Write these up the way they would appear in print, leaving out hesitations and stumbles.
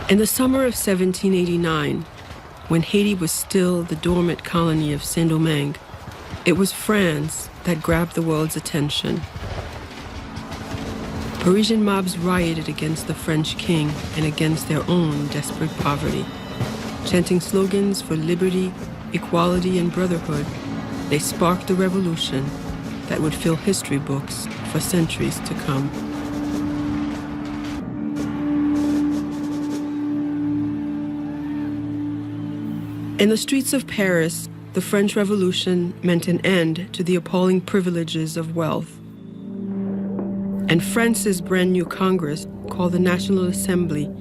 In the summer of 1789, when Haiti was still the dormant colony of Saint Domingue, it was France that grabbed the world's attention. Parisian mobs rioted against the French king and against their own desperate poverty. Chanting slogans for liberty, equality, and brotherhood, they sparked a revolution that would fill history books for centuries to come. In the streets of Paris, the French Revolution meant an end to the appalling privileges of wealth. And France's brand new Congress, called the National Assembly,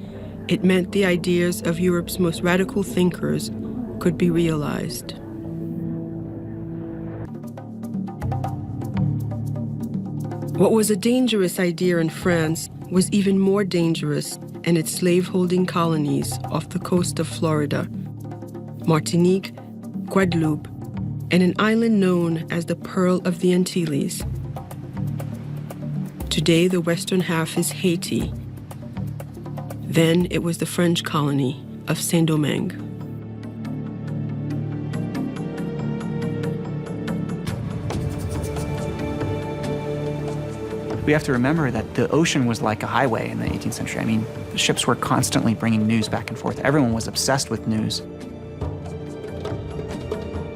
it meant the ideas of Europe's most radical thinkers could be realized. What was a dangerous idea in France was even more dangerous in its slaveholding colonies off the coast of Florida, Martinique, Guadeloupe, and an island known as the Pearl of the Antilles. Today, the western half is Haiti. Then it was the French colony of Saint Domingue. We have to remember that the ocean was like a highway in the 18th century. I mean, the ships were constantly bringing news back and forth. Everyone was obsessed with news.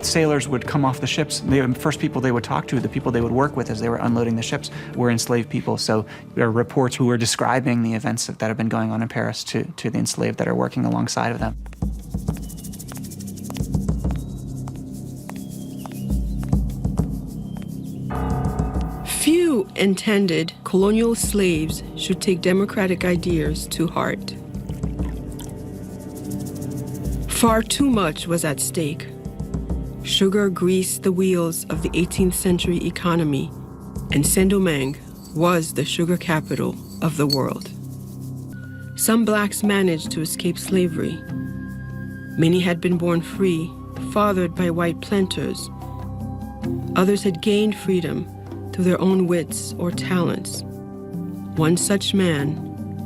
Sailors would come off the ships. The first people they would talk to, the people they would work with as they were unloading the ships, were enslaved people. So there are reports who were describing the events that have been going on in Paris to the enslaved that are working alongside of them. Few intended colonial slaves should take democratic ideas to heart. Far too much was at stake. Sugar greased the wheels of the 18th century economy, and Saint Domingue was the sugar capital of the world. Some blacks managed to escape slavery. Many had been born free, fathered by white planters. Others had gained freedom through their own wits or talents. One such man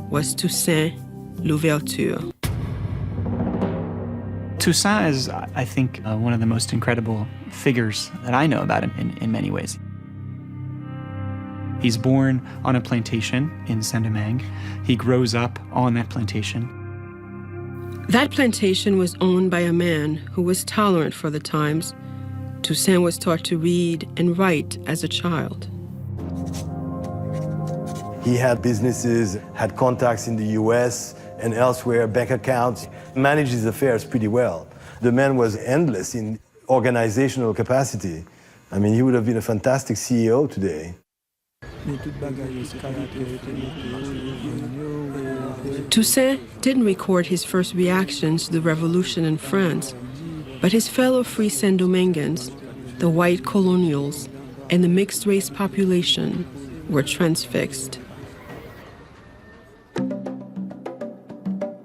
was Toussaint L'Ouverture. Toussaint is, I think, one of the most incredible figures that I know about in many ways. He's born on a plantation in Saint Domingue. He grows up on that plantation. That plantation was owned by a man who was tolerant for the times. Toussaint was taught to read and write as a child. He had businesses, had contacts in the US and elsewhere, bank accounts, managed his affairs pretty well. The man was endless in organizational capacity. I mean, he would have been a fantastic CEO today. Toussaint didn't record his first reactions to the revolution in France, but his fellow free Saint Dominguans, the white colonials, and the mixed-race population were transfixed.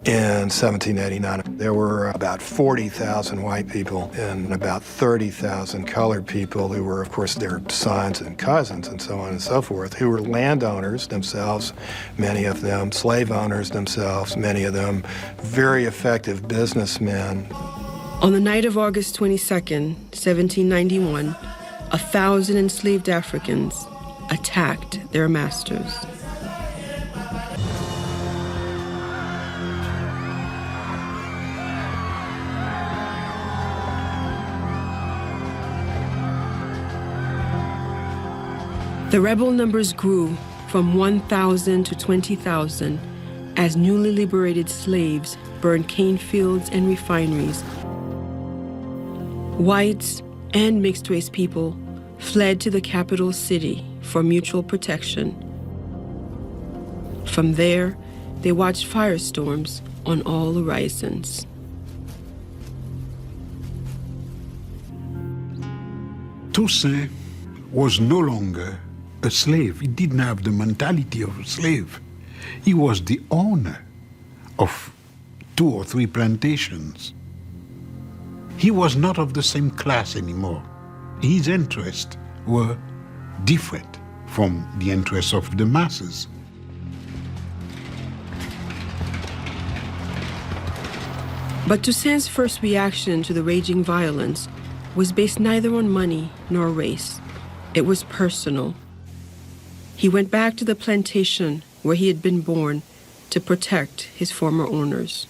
In 1789, there were about 40,000 white people and about 30,000 colored people who were, of course, their sons and cousins and so on and so forth, who were landowners themselves, many of them slave owners themselves, many of them very effective businessmen. On the night of August 22nd, 1791, 1,000 enslaved Africans attacked their masters. The rebel numbers grew from 1,000 to 20,000 as newly liberated slaves burned cane fields and refineries. Whites and mixed-race people fled to the capital city for mutual protection. From there, they watched firestorms on all horizons. Toussaint was no longer a slave. He didn't have the mentality of a slave. He was the owner of 2 or 3 plantations. He was not of the same class anymore. His interests were different from the interests of the masses. But Toussaint's first reaction to the raging violence was based neither on money nor race. It was personal. He went back to the plantation where he had been born to protect his former owners.